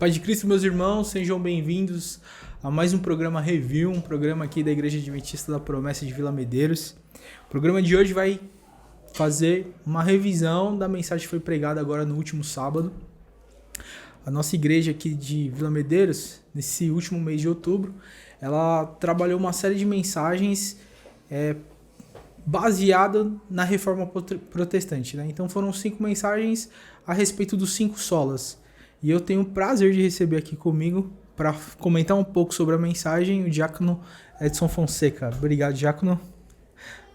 Paz de Cristo, meus irmãos, sejam bem-vindos a mais um programa Review, um programa aqui da Igreja Adventista da Promessa de Vila Medeiros. O programa de hoje vai fazer uma revisão da mensagem que foi pregada agora no último sábado. A nossa igreja aqui de Vila Medeiros, nesse último mês de outubro, ela trabalhou uma série de mensagens baseada na Reforma Protestante, né? Então foram 5 mensagens a respeito dos 5 solas. E eu tenho o prazer de receber aqui comigo para comentar um pouco sobre a mensagem o diácono Edson Fonseca. Obrigado, diácono.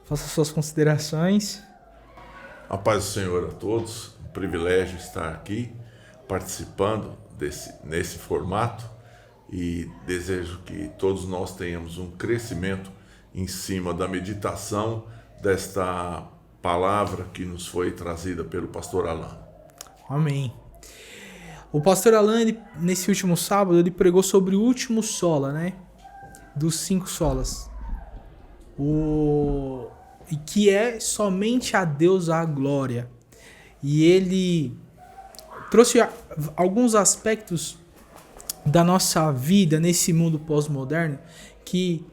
Faça suas considerações. A paz do Senhor a todos. Um privilégio estar aqui participando nesse formato e desejo que todos nós tenhamos um crescimento em cima da meditação desta palavra que nos foi trazida pelo pastor Alan. Amém. O pastor Alan, nesse último sábado, ele pregou sobre o último sola, né? Dos 5 solas. E que é somente a Deus a glória. E ele trouxe alguns aspectos da nossa vida nesse mundo pós-moderno que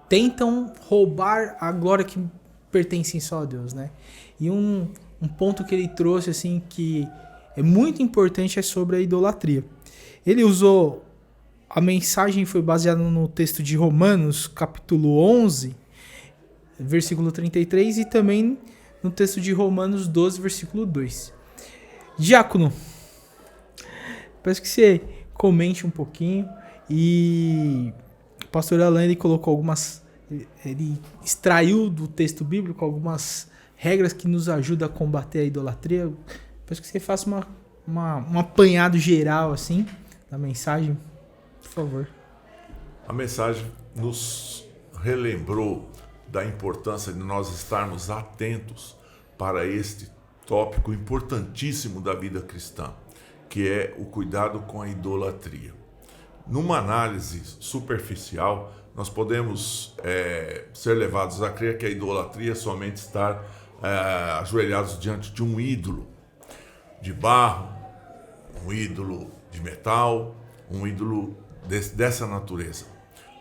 tentam roubar a glória que pertence só a Deus, né? E um ponto que ele trouxe, assim, que é muito importante é sobre a idolatria. Ele usou, a mensagem foi baseada no texto de Romanos, capítulo 11, versículo 33, e também no texto de Romanos 12, versículo 2. Diácono, peço que você comente um pouquinho. E o pastor Alan, ele colocou ele extraiu do texto bíblico algumas regras que nos ajudam a combater a idolatria. Peço que você faça um apanhado geral assim da mensagem, por favor. A mensagem nos relembrou da importância de nós estarmos atentos para este tópico importantíssimo da vida cristã, que é o cuidado com a idolatria. Numa análise superficial, nós podemos ser levados a crer que a idolatria é somente estar ajoelhados diante de um ídolo de barro, um ídolo de metal, um ídolo dessa natureza.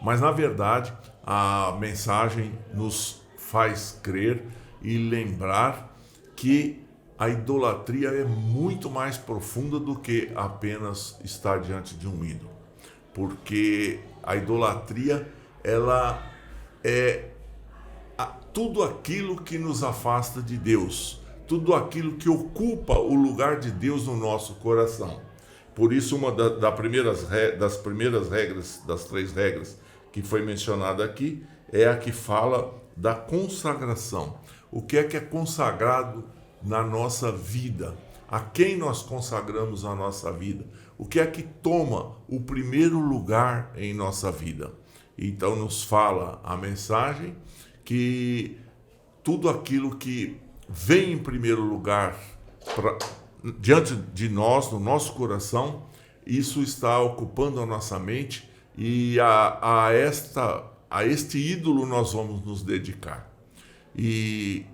Mas, na verdade, a mensagem nos faz crer e lembrar que a idolatria é muito mais profunda do que apenas estar diante de um ídolo. Porque a idolatria, ela é tudo aquilo que nos afasta de Deus, tudo aquilo que ocupa o lugar de Deus no nosso coração. Por isso, uma das primeiras regras, das 3 regras que foi mencionada aqui, é a que fala da consagração. O que é consagrado na nossa vida? A quem nós consagramos a nossa vida? O que é que toma o primeiro lugar em nossa vida? Então nos fala a mensagem que tudo aquilo que vem em primeiro lugar diante de nós, no nosso coração, isso está ocupando a nossa mente e a este ídolo nós vamos nos dedicar. E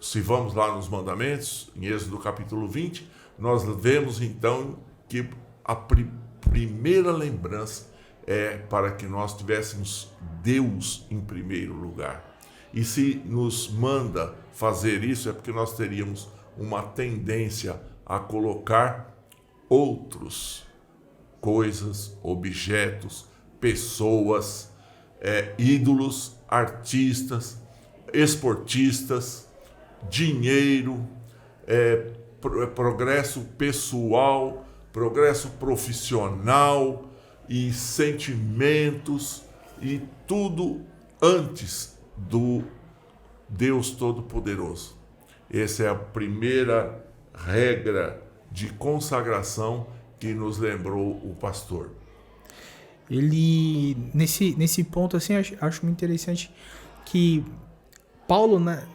se vamos lá nos mandamentos, em Êxodo capítulo 20, nós vemos então que a primeira lembrança é para que nós tivéssemos Deus em primeiro lugar. E se nos manda fazer isso é porque nós teríamos uma tendência a colocar outros coisas, objetos, pessoas, ídolos, artistas, esportistas, dinheiro, progresso pessoal, progresso profissional e sentimentos e tudo antes do Deus Todo-Poderoso. Essa é a primeira regra de consagração que nos lembrou o pastor. Ele, nesse ponto, assim, acho muito interessante que Paulo, né,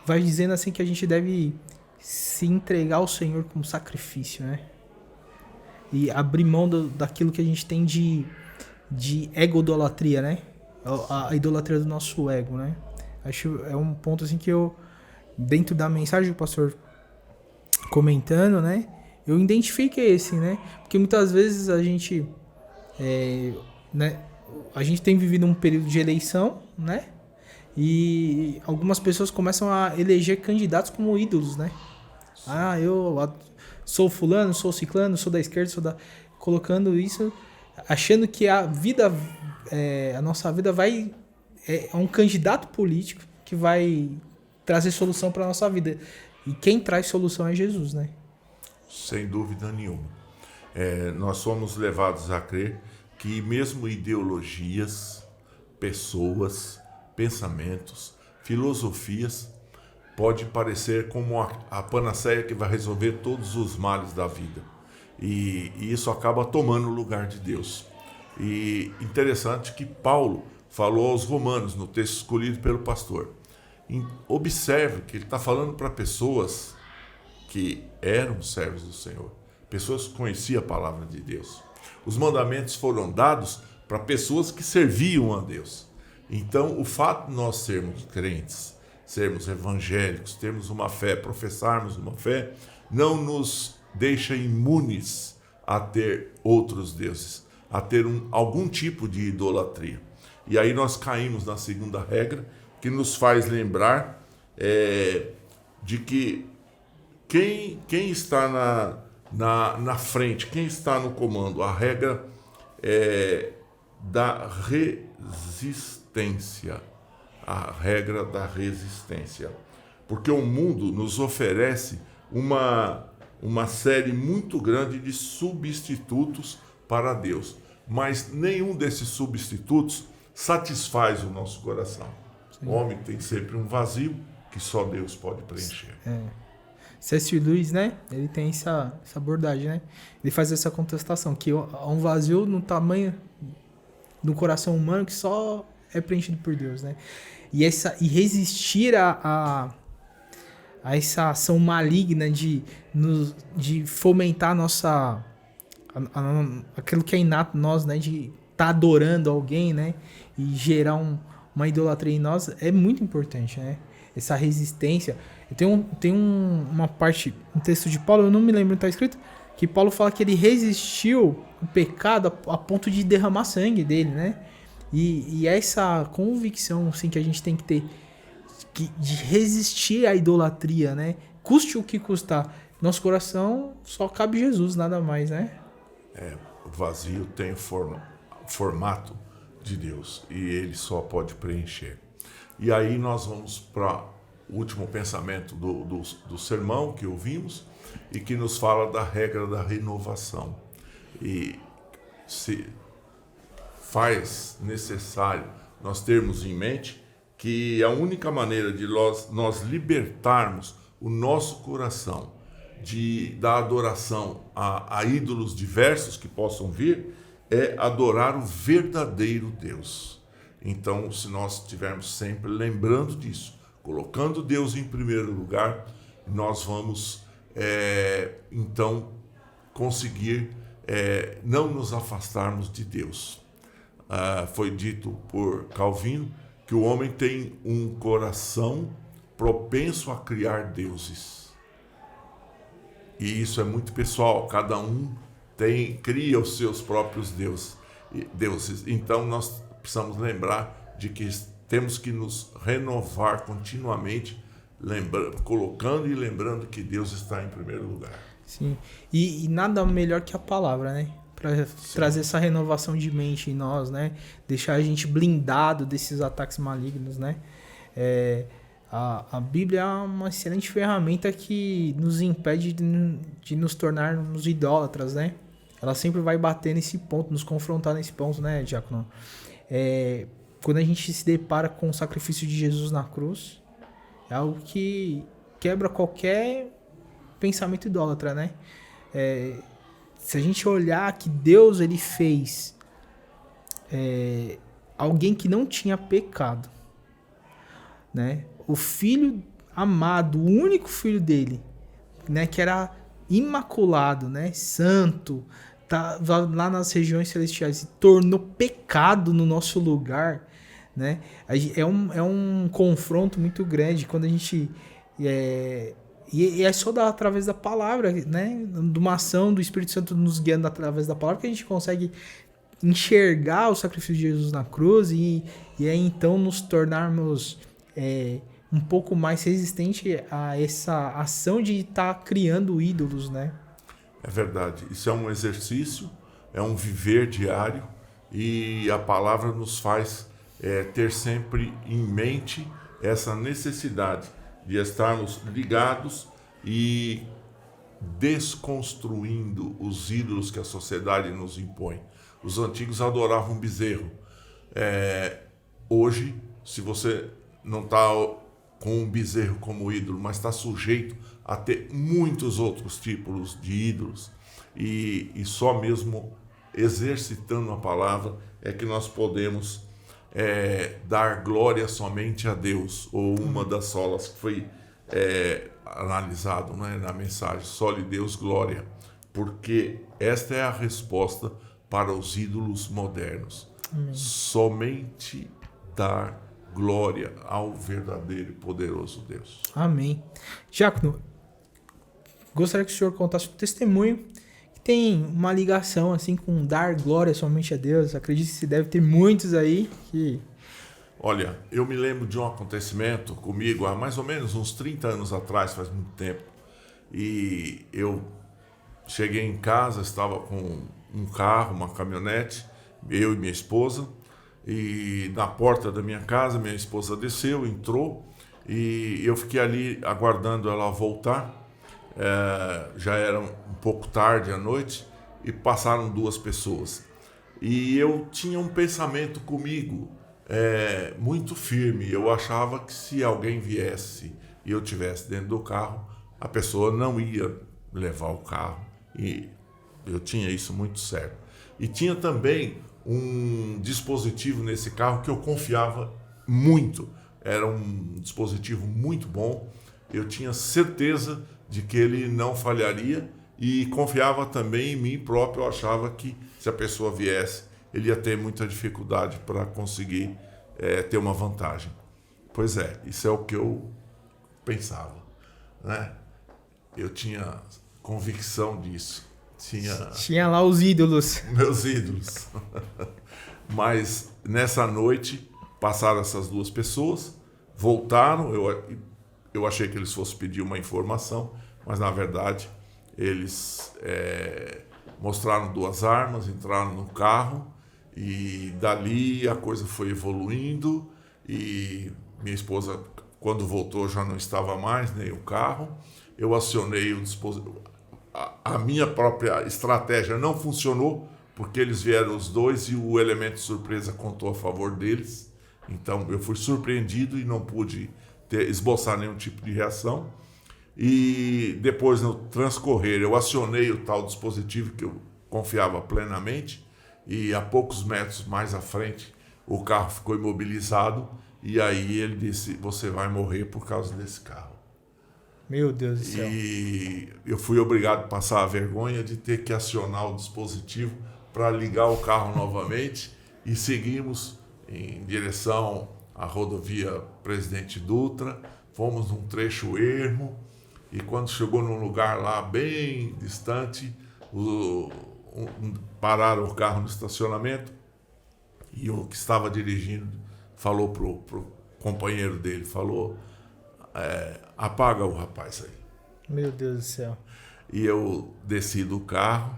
vai dizendo assim que a gente deve se entregar ao Senhor como sacrifício, né? E abrir mão daquilo que a gente tem de ego-idolatria, né? A idolatria do nosso ego, né? Acho é um ponto assim que eu, dentro da mensagem do pastor comentando, né? eu identifico esse, né? Porque muitas vezes a gente, né, a gente tem vivido um período de eleição, né? E algumas pessoas começam a eleger candidatos como ídolos, né? Ah, sou fulano, sou ciclano, sou da esquerda, colocando isso, achando que a vida, a nossa vida é um candidato político que vai trazer solução para a nossa vida. E quem traz solução é Jesus, né? Sem dúvida nenhuma. Nós somos levados a crer que mesmo ideologias, pessoas, pensamentos, filosofias, pode parecer como a panaceia que vai resolver todos os males da vida. E isso acaba tomando o lugar de Deus. E interessante que Paulo falou aos romanos, no texto escolhido pelo pastor. Observe que ele está falando para pessoas que eram servos do Senhor, pessoas que conheciam a palavra de Deus. Os mandamentos foram dados para pessoas que serviam a Deus. Então, o fato de nós sermos crentes, sermos evangélicos, termos uma fé, professarmos uma fé, não nos deixa imunes a ter outros deuses, a ter algum tipo de idolatria. E aí nós caímos na segunda regra, que nos faz lembrar de que quem está na frente, quem está no comando, a regra da resistência. A regra da resistência. Porque o mundo nos oferece uma série muito grande de substitutos para Deus. Mas nenhum desses substitutos satisfaz o nosso coração. Sim. O homem tem sempre um vazio que só Deus pode preencher. C.S. Lewis, né? Ele tem essa abordagem, né? Ele faz essa contestação, que há um vazio no tamanho do coração humano que só é preenchido por Deus, né? E resistir a essa ação maligna de fomentar aquilo que é inato em nós, né? De estar adorando alguém, né? E gerar uma idolatria em nós é muito importante, né? Essa resistência. Tem uma parte, um texto de Paulo, eu não me lembro onde está escrito, que Paulo fala que ele resistiu o pecado a ponto de derramar sangue dele, né? E essa convicção, assim, que a gente tem que ter de resistir à idolatria, né? Custe o que custar. Nosso coração só cabe Jesus, nada mais, né? O vazio tem formato de Deus e ele só pode preencher. E aí nós vamos para o último pensamento do sermão que ouvimos e que nos fala da regra da renovação. E se faz necessário nós termos em mente que a única maneira de nós libertarmos o nosso coração da adoração a ídolos diversos que possam vir é adorar o verdadeiro Deus. Então, se nós estivermos sempre lembrando disso, colocando Deus em primeiro lugar, nós vamos, então, conseguir não nos afastarmos de Deus. Foi dito por Calvino que o homem tem um coração propenso a criar deuses. E isso é muito pessoal, cada um cria os seus próprios deuses. Então, nós precisamos lembrar de que temos que nos renovar continuamente, colocando e lembrando que Deus está em primeiro lugar. Sim, e nada melhor que a palavra, né? Para trazer essa renovação de mente em nós, né? Deixar a gente blindado desses ataques malignos, né? A Bíblia é uma excelente ferramenta que nos impede de nos tornarmos idólatras, né? Ela sempre vai bater nesse ponto, nos confrontar nesse ponto, né, Diácono? Quando a gente se depara com o sacrifício de Jesus na cruz, é algo que quebra qualquer pensamento idólatra, né? Se a gente olhar que Deus ele fez alguém que não tinha pecado, né? O filho amado, o único filho dele, né? Que era imaculado, né? Santo, estava lá nas regiões celestiais e tornou pecado no nosso lugar, né? É um confronto muito grande quando a gente E é só através da palavra, né? De uma ação do Espírito Santo nos guiando através da palavra que a gente consegue enxergar o sacrifício de Jesus na cruz e aí então nos tornarmos um pouco mais resistente a essa ação de estar criando ídolos, né? É verdade. Isso é um exercício, é um viver diário e a palavra nos faz ter sempre em mente essa necessidade de estarmos ligados e desconstruindo os ídolos que a sociedade nos impõe. Os antigos adoravam bezerro. Hoje, se você não está com um bezerro como ídolo, mas está sujeito a ter muitos outros tipos de ídolos, e só mesmo exercitando a palavra é que nós podemos dar glória somente a Deus, ou uma das solas que foi analisado, né, na mensagem, só lhe Deus glória, porque esta é a resposta para os ídolos modernos. Somente dar glória ao verdadeiro e poderoso Deus. Amém. Diácono, gostaria que o senhor contasse um testemunho que tem uma ligação assim com dar glória somente a Deus. Acredito que se deve ter muitos aí que... Olha, eu me lembro de um acontecimento comigo há mais ou menos uns 30 anos atrás, faz muito tempo, e eu cheguei em casa, estava com um carro, uma caminhonete, eu e minha esposa, e na porta da minha casa, minha esposa desceu, entrou, e eu fiquei ali aguardando ela voltar. Já era um pouco tarde à noite, e passaram 2 pessoas. E eu tinha um pensamento comigo muito firme. Eu achava que se alguém viesse e eu estivesse dentro do carro, a pessoa não ia levar o carro. E eu tinha isso muito certo. E tinha também um dispositivo nesse carro que eu confiava muito. Era um dispositivo muito bom. Eu tinha certeza de que ele não falharia e confiava também em mim próprio. Eu achava que se a pessoa viesse, ele ia ter muita dificuldade para conseguir ter uma vantagem. Pois é, isso é o que eu pensava, né? Eu tinha convicção disso. Tinha lá os ídolos. Meus ídolos. Mas nessa noite passaram essas 2 pessoas, voltaram, eu achei que eles fossem pedir uma informação, mas na verdade eles mostraram 2 armas, entraram no carro e dali a coisa foi evoluindo e minha esposa, quando voltou, já não estava mais, nem o carro. Eu acionei o dispositivo. A minha própria estratégia não funcionou, porque eles vieram os 2 e o elemento de surpresa contou a favor deles. Então eu fui surpreendido e não pude esboçar nenhum tipo de reação. E depois, no transcorrer, eu acionei o tal dispositivo que eu confiava plenamente, e a poucos metros mais à frente o carro ficou imobilizado, e aí ele disse: você vai morrer por causa desse carro. Meu Deus do céu. E eu fui obrigado a passar a vergonha de ter que acionar o dispositivo para ligar o carro novamente, e seguimos em direção à rodovia Presidente Dutra. Fomos num trecho ermo, e quando chegou num lugar lá bem distante, pararam o carro no estacionamento, e o que estava dirigindo falou pro companheiro dele, falou: apaga o rapaz aí. Meu Deus do céu. E eu desci do carro,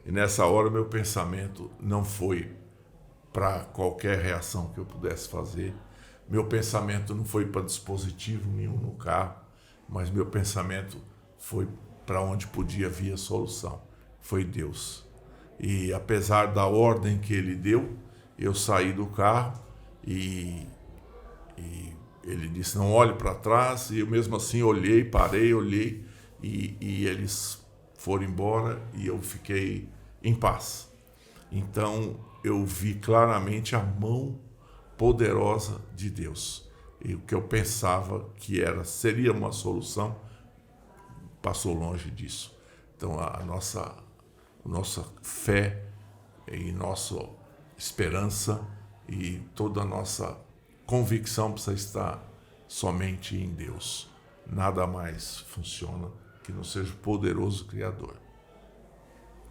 e nessa hora meu pensamento não foi para qualquer reação que eu pudesse fazer. Meu pensamento não foi para dispositivo nenhum no carro, mas meu pensamento foi para onde podia vir a solução. Foi Deus. E apesar da ordem que ele deu, eu saí do carro e ele disse: não olhe para trás. E eu mesmo assim olhei, parei, olhei, e eles foram embora e eu fiquei em paz. Então eu vi claramente a mão poderosa de Deus. E o que eu pensava que seria uma solução, passou longe disso. Então a nossa fé e nossa esperança e toda a nossa convicção precisa estar somente em Deus. nada mais funciona que não seja o poderoso Criador.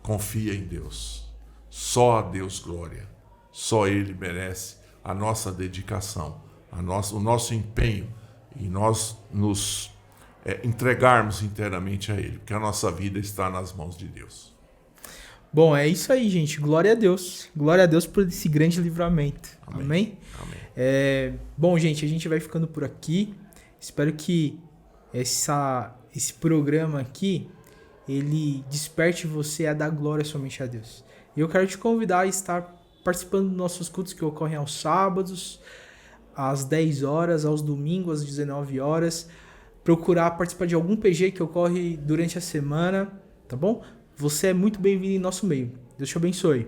Confia em Deus. Só a Deus glória. Só Ele merece a nossa dedicação, o nosso empenho e nós nos entregarmos inteiramente a Ele, porque a nossa vida está nas mãos de Deus. Bom, é isso aí, gente. Glória a Deus. Glória a Deus por esse grande livramento. Amém? Amém. Bom, gente, a gente vai ficando por aqui. Espero que esse programa aqui, ele desperte você a dar glória somente a Deus. E eu quero te convidar a estar participando dos nossos cultos que ocorrem aos sábados, às 10 horas, aos domingos, às 19 horas. Procurar participar de algum PG que ocorre durante a semana, tá bom? Você é muito bem-vindo em nosso meio. Deus te abençoe.